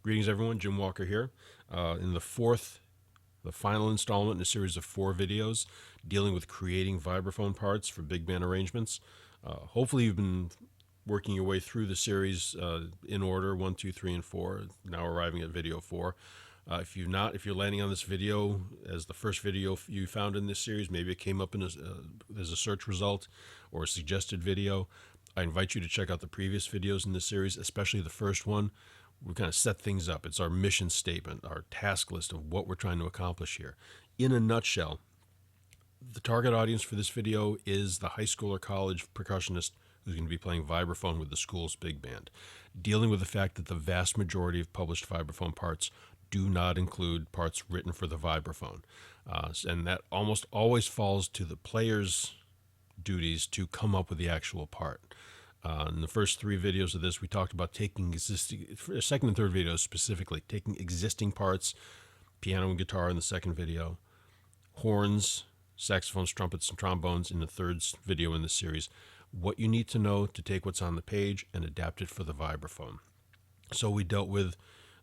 Greetings, everyone. Jim Walker here. In the final installment in a series of 4 videos dealing with creating vibraphone parts for big band arrangements. Hopefully, you've been working your way through the series in order 1, 2, 3, and 4. Now arriving at video 4. If you're landing on this video as the first video you found in this series, maybe it came up as a search result or a suggested video. I invite you to check out the previous videos in this series, especially the first one. We kind of set things up. It's our mission statement, our task list of what we're trying to accomplish here. In a nutshell, the target audience for this video is the high school or college percussionist who's going to be playing vibraphone with the school's big band, dealing with the fact that the vast majority of published vibraphone parts do not include parts written for the vibraphone. And that almost always falls to the player's duties to come up with the actual part. In the first 3 videos of this, we talked about taking second and third videos specifically, taking existing parts, piano and guitar in the second video, horns, saxophones, trumpets, and trombones in the third video in this series, what you need to know to take what's on the page and adapt it for the vibraphone. So we dealt with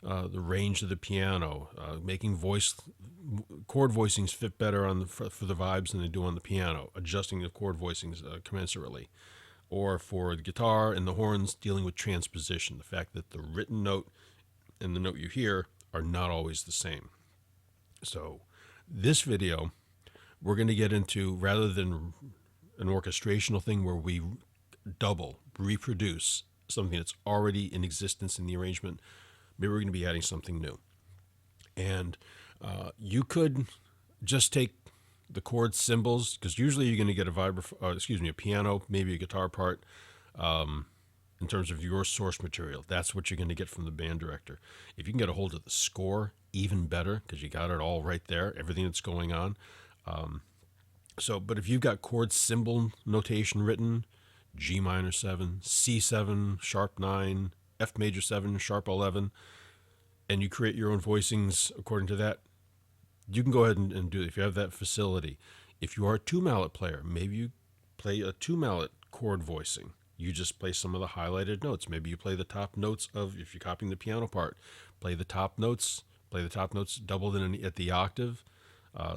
the range of the piano, making chord voicings fit better for the vibes than they do on the piano, adjusting the chord voicings commensurately. Or for the guitar and the horns, dealing with transposition, the fact that the written note and the note you hear are not always the same. So this video, we're going to get into, rather than an orchestrational thing where we reproduce something that's already in existence in the arrangement, maybe we're going to be adding something new. And you could just take the chord symbols, because usually you're going to get a piano, maybe a guitar part, in terms of your source material. That's what you're going to get from the band director. If you can get a hold of the score, even better, because you got it all right there, everything that's going on. But if you've got chord symbol notation written, G minor 7, C7, sharp 9, F major 7, sharp 11, and you create your own voicings according to that, you can go ahead and do it if you have that facility. If you are a 2-mallet player, maybe you play a 2-mallet chord voicing. You just play some of the highlighted notes. Maybe you play the top notes if you're copying the piano part, play the top notes doubled at the octave.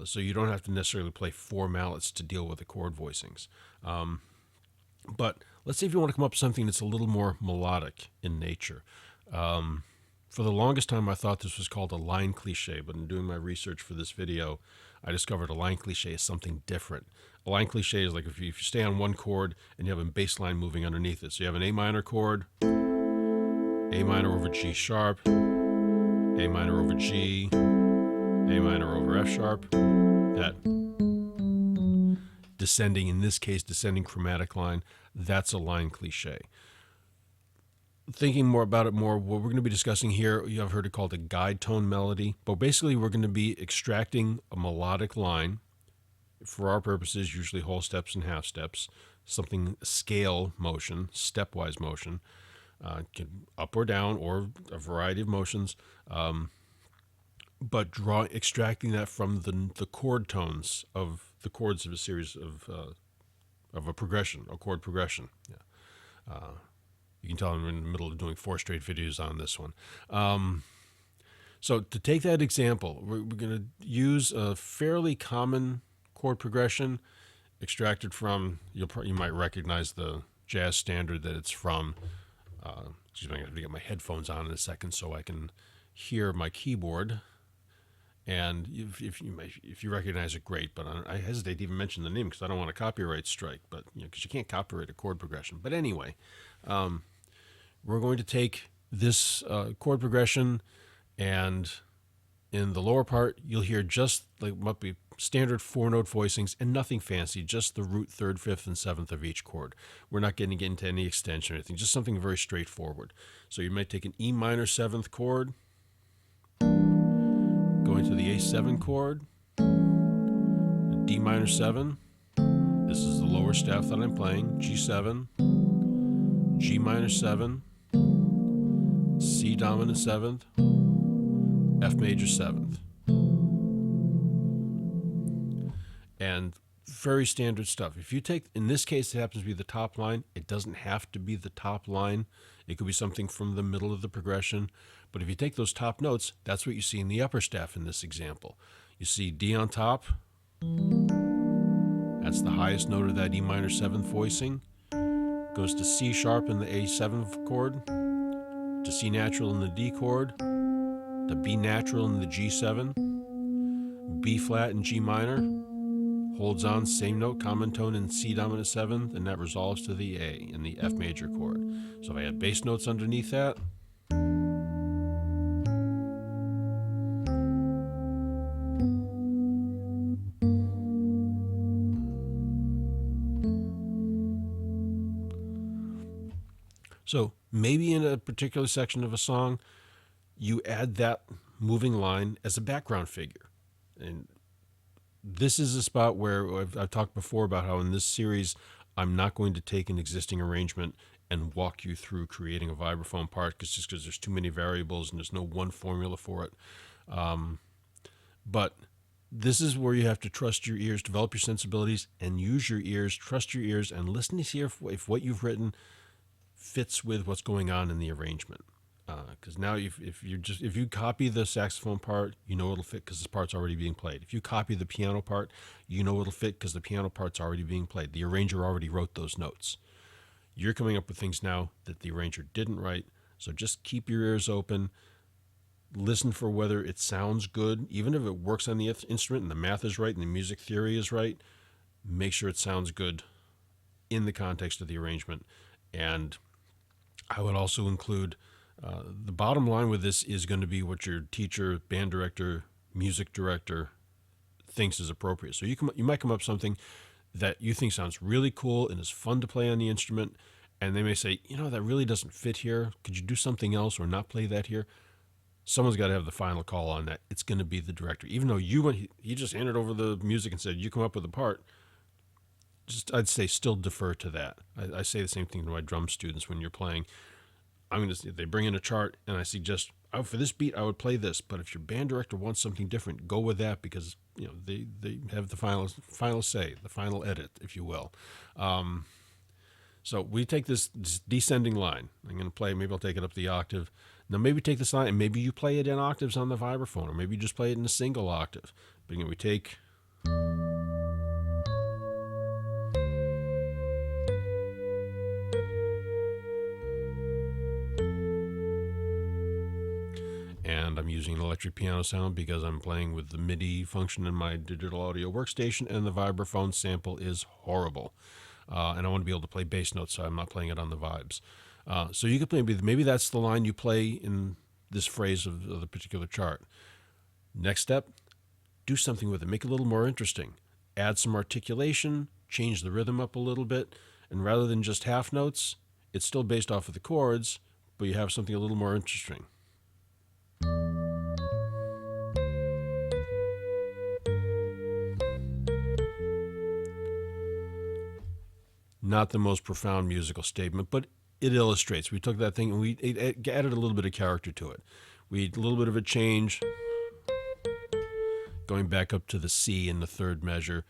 So you don't have to necessarily play 4 mallets to deal with the chord voicings. But let's say if you want to come up with something that's a little more melodic in nature. For the longest time, I thought this was called a line cliche, but in doing my research for this video, I discovered a line cliche is something different. A line cliche is like if you stay on one chord and you have a bass line moving underneath it. So you have an A minor chord, A minor over G sharp, A minor over G, A minor over F sharp, that descending, in this case, descending chromatic line, that's a line cliche. Thinking more about it what we're going to be discussing here, you have heard it called a guide tone melody, but basically we're going to be extracting a melodic line, for our purposes, usually whole steps and half steps, something scale motion, stepwise motion, up or down, or a variety of motions, but extracting that from the chord tones of the chords of a series of a progression, a chord progression. Yeah. You can tell I'm in the middle of doing 4 straight videos on this one. So to take that example, we're going to use a fairly common chord progression extracted from, you might recognize the jazz standard that it's from. Excuse me, I'm going to get my headphones on in a second so I can hear my keyboard. And if you recognize it, great. But I hesitate to even mention the name because I don't want a copyright strike. But because you can't copyright a chord progression. But anyway, we're going to take this chord progression, and in the lower part, you'll hear just like might be standard 4-note voicings and nothing fancy, just the root, 3rd, 5th, and 7th of each chord. We're not getting into any extension or anything, just something very straightforward. So you might take an E minor 7th chord, going to the A7 chord, the D minor 7. This is the lower staff that I'm playing, G7, G minor 7, C dominant 7th, F major 7th. And very standard stuff. If you take, in this case, it happens to be the top line. It doesn't have to be the top line. It could be something from the middle of the progression. But if you take those top notes, that's what you see in the upper staff in this example. You see D on top. That's the highest note of that E minor 7th voicing. Goes to C sharp in the A7 chord, to C natural in the D chord, to B natural in the G7, B flat in G minor, holds on, same note, common tone in C dominant 7th, and that resolves to the A in the F major chord. So if I had bass notes underneath that, so maybe in a particular section of a song, you add that moving line as a background figure. And this is a spot where I've talked before about how in this series, I'm not going to take an existing arrangement and walk you through creating a vibraphone part because there's too many variables and there's no one formula for it. But this is where you have to trust your ears, develop your sensibilities, and use your ears, trust your ears, and listen to see if what you've written fits with what's going on in the arrangement. Because now if you copy the saxophone part, you know it'll fit because this part's already being played. If you copy the piano part, you know it'll fit because the piano part's already being played. The arranger already wrote those notes. You're coming up with things now that the arranger didn't write, so just keep your ears open. Listen for whether it sounds good, even if it works on the instrument and the math is right and the music theory is right. Make sure it sounds good in the context of the arrangement. And I would also include the bottom line with this is going to be what your teacher, band director, music director thinks is appropriate. So you might come up with something that you think sounds really cool and is fun to play on the instrument, and they may say, that really doesn't fit here. Could you do something else or not play that here? Someone's got to have the final call on that. It's going to be the director. Even though he just handed over the music and said, you come up with a part, I'd say still defer to that. I say the same thing to my drum students when you're playing. They bring in a chart and I suggest, for this beat, I would play this. But if your band director wants something different, go with that because, they have the final say, the final edit, if you will. So we take this descending line. I'm going to play, maybe I'll take it up the octave. Now maybe take this line and maybe you play it in octaves on the vibraphone, or maybe you just play it in a single octave. But again, we take... and I'm using an electric piano sound because I'm playing with the MIDI function in my digital audio workstation, and the vibraphone sample is horrible. And I want to be able to play bass notes, so I'm not playing it on the vibes. So you could play, maybe that's the line you play in this phrase of the particular chart. Next step, do something with it. Make it a little more interesting. Add some articulation, change the rhythm up a little bit, and rather than just half notes, it's still based off of the chords, but you have something a little more interesting. Not the most profound musical statement, but it illustrates. We took that thing and we added a little bit of character to it. We had a little bit of a change, going back up to the C in the third measure.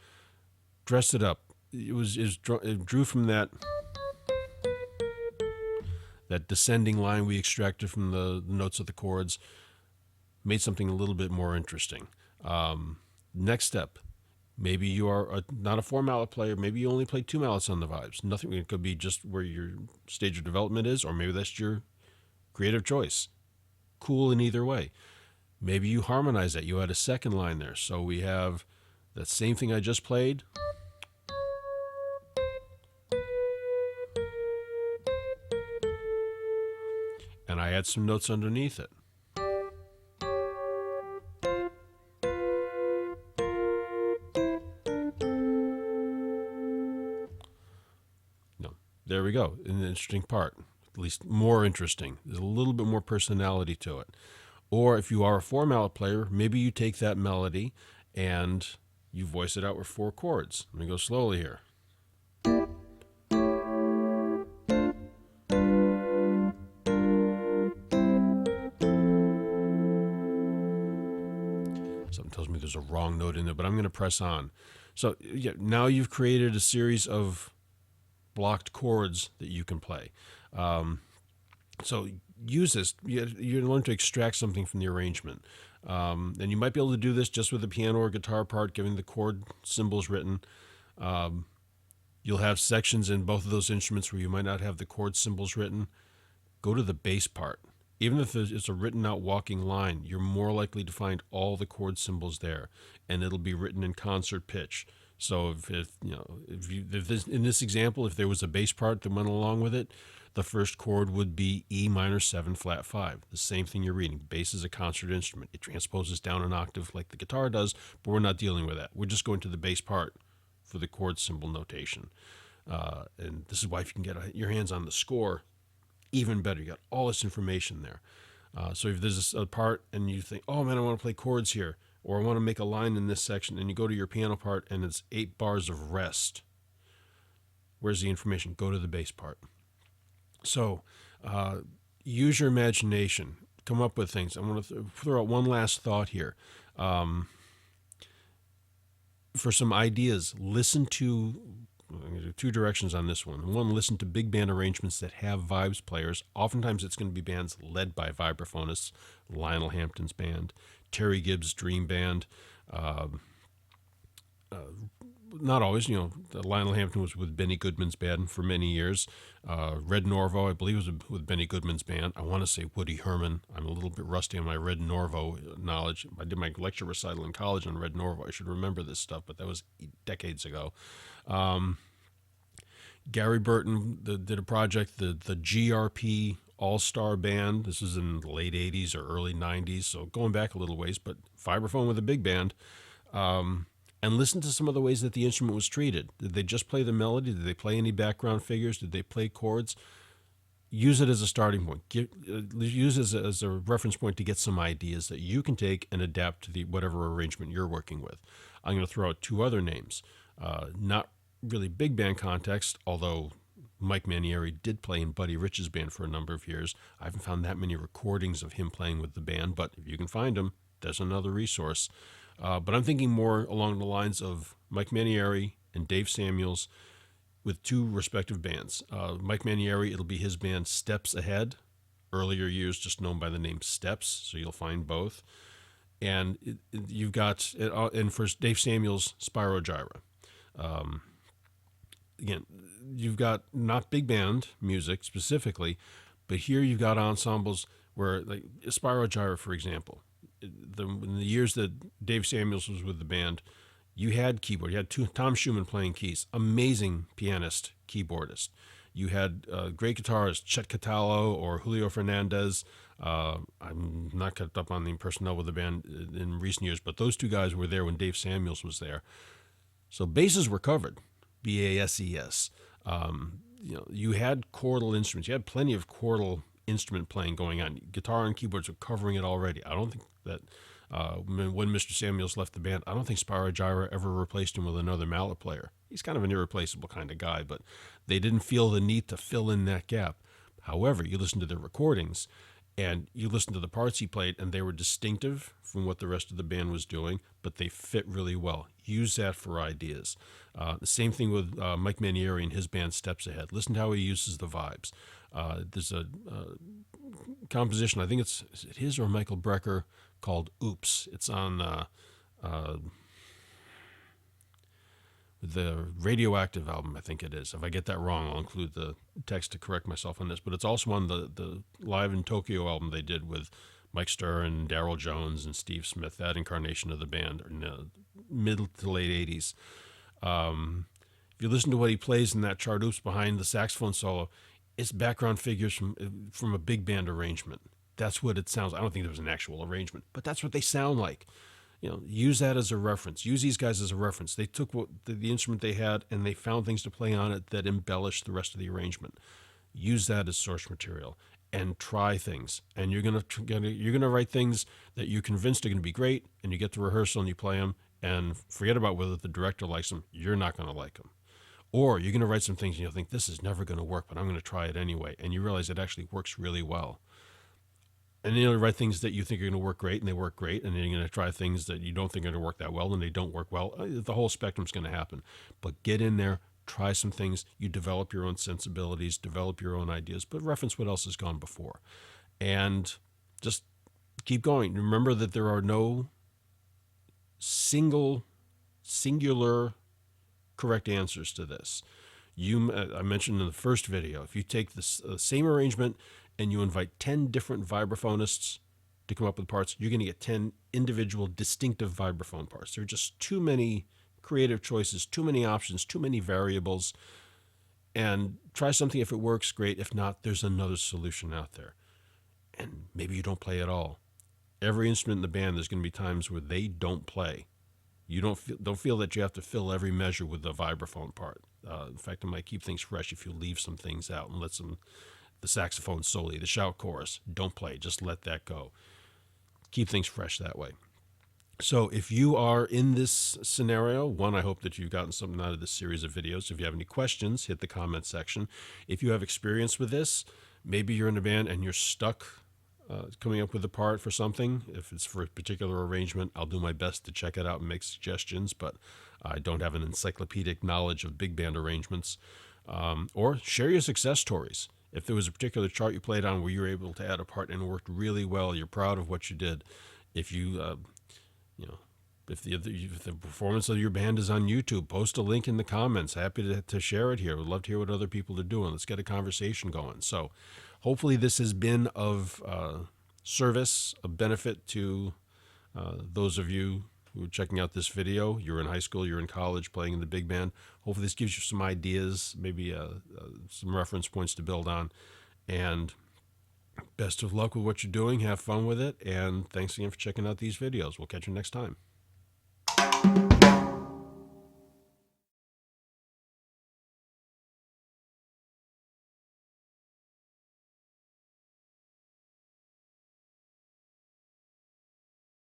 Dressed it up. It drew from that descending line we extracted from the notes of the chords, made something a little bit more interesting. Next step. Maybe you are not a 4-mallet player. Maybe you only play 2 mallets on the vibes. Nothing. It could be just where your stage of development is, or maybe that's your creative choice. Cool in either way. Maybe you harmonize that. You add a second line there. So we have that same thing I just played. And I add some notes underneath it. There we go. An interesting part, at least more interesting. There's a little bit more personality to it. Or if you are a 4-mallet player, maybe you take that melody and you voice it out with 4 chords. Let me go slowly here. Something tells me there's a wrong note in there, but I'm going to press on. So yeah, now you've created a series of blocked chords that you can play. So use this. You learn to extract something from the arrangement. And you might be able to do this just with the piano or guitar part, giving the chord symbols written. You'll have sections in both of those instruments where you might not have the chord symbols written. Go to the bass part. Even if it's a written out walking line, you're more likely to find all the chord symbols there, and it'll be written in concert pitch. So if in this example, if there was a bass part that went along with it, the first chord would be E minor 7 flat 5. The same thing you're reading. Bass is a concert instrument. It transposes down an octave like the guitar does, but we're not dealing with that. We're just going to the bass part for the chord symbol notation. And this is why if you can get your hands on the score, even better. You got all this information there. So if there's a part and you think, oh man, I want to play chords here, or I want to make a line in this section, and you go to your piano part and it's 8 bars of rest. Where's the information? Go to the bass part. So use your imagination. Come up with things. I want to throw out one last thought here. For some ideas, listen to I'm going to do 2 directions on this one. One, listen to big band arrangements that have vibes players. Oftentimes it's going to be bands led by vibraphonists, Lionel Hampton's band, Terry Gibbs' Dream Band. Not always, Lionel Hampton was with Benny Goodman's band for many years. Red Norvo, I believe, was with Benny Goodman's band. I want to say Woody Herman. I'm a little bit rusty on my Red Norvo knowledge. I did my lecture recital in college on Red Norvo. I should remember this stuff, but that was decades ago. Gary Burton did a project, the GRP All-Star Band. This was in the late 80s or early 90s, so going back a little ways, but vibraphone with a big band. And listen to some of the ways that the instrument was treated. Did they just play the melody? Did they play any background figures? Did they play chords? Use it as a starting point. Use it as a reference point to get some ideas that you can take and adapt to whatever arrangement you're working with. I'm going to throw out 2 other names. Not really big band context, although Mike Manieri did play in Buddy Rich's band for a number of years. I haven't found that many recordings of him playing with the band, but if you can find them, there's another resource. But I'm thinking more along the lines of Mike Manieri and Dave Samuels with 2 respective bands. Mike Manieri, it'll be his band Steps Ahead, earlier years just known by the name Steps, so you'll find both. And you've got, and for Dave Samuels, Spirogyra. Again, you've got not big band music specifically, but here you've got ensembles where, like Spirogyra, for example, in the years that Dave Samuels was with the band, you had keyboard. You had Tom Schumann playing keys, amazing pianist, keyboardist. You had great guitarists, Chet Cataldo or Julio Fernandez. I'm not kept up on the personnel with the band in recent years, but those 2 guys were there when Dave Samuels was there. So bases were covered, B-A-S-E-S. You had chordal instruments. You had plenty of chordal instrument playing going on. Guitar and keyboards were covering it already. I don't think that when Mr. Samuels left the band, I don't think Spirogyra ever replaced him with another mallet player. He's kind of an irreplaceable kind of guy, but they didn't feel the need to fill in that gap. However, you listen to their recordings and you listen to the parts he played, and they were distinctive from what the rest of the band was doing, but they fit really well. Use that for ideas. The same thing with Mike Manieri and his band Steps Ahead. Listen to how he uses the vibes. There's a composition, I think it's his or Michael Brecker, called Oops. It's on the Radioactive album, I think it is. If I get that wrong, I'll include the text to correct myself on this. But it's also on the Live in Tokyo album they did with Mike Starr and Darryl Jones and Steve Smith, that incarnation of the band in the mid to late 80s. If you listen to what he plays in that chart Oops behind the saxophone solo, it's background figures from a big band arrangement. That's what it sounds like. I don't think there was an actual arrangement, but that's what they sound like. Use that as a reference. Use these guys as a reference. They took what the instrument they had and they found things to play on it that embellished the rest of the arrangement. Use that as source material and try things. And you're gonna write things that you're convinced are gonna be great, and you get to rehearsal and you play them, and forget about whether the director likes them. You're not gonna like them. Or you're gonna write some things and you'll think this is never gonna work, but I'm gonna try it anyway, and you realize it actually works really well. And then you'll write things that you think are going to work great, and they work great. And then you're going to try things that you don't think are going to work that well, and they don't work well. The whole spectrum's going to happen. But get in there, try some things. You develop your own sensibilities, develop your own ideas, but reference what else has gone before. And just keep going. Remember that there are no singular correct answers to this. I mentioned in the first video, if you take this same arrangement and you invite 10 different vibraphonists to come up with parts, you're going to get 10 individual distinctive vibraphone parts. There are just too many creative choices, too many options, too many variables. And try something. If it works, great. If not, there's another solution out there. And maybe you don't play at all. Every instrument in the band, there's going to be times where they don't play. You don't feel that you have to fill every measure with the vibraphone part. In fact, it might keep things fresh if you leave some things out and let the saxophone solo, the shout chorus, don't play. Just let that go. Keep things fresh that way. So if you are in this scenario, one, I hope that you've gotten something out of this series of videos. If you have any questions, hit the comment section. If you have experience with this, maybe you're in a band and you're stuck coming up with a part for something. If it's for a particular arrangement, I'll do my best to check it out and make suggestions, but I don't have an encyclopedic knowledge of big band arrangements. Or share your success stories. If there was a particular chart you played on where you were able to add a part and it worked really well, you're proud of what you did. If if the performance of your band is on YouTube, post a link in the comments. Happy to share it here. Would love to hear what other people are doing. Let's get a conversation going. So hopefully this has been of service, of benefit to those of you who are checking out this video. You're in high school, you're in college, playing in the big band. Hopefully this gives you some ideas, maybe some reference points to build on. And best of luck with what you're doing. Have fun with it. And thanks again for checking out these videos. We'll catch you next time.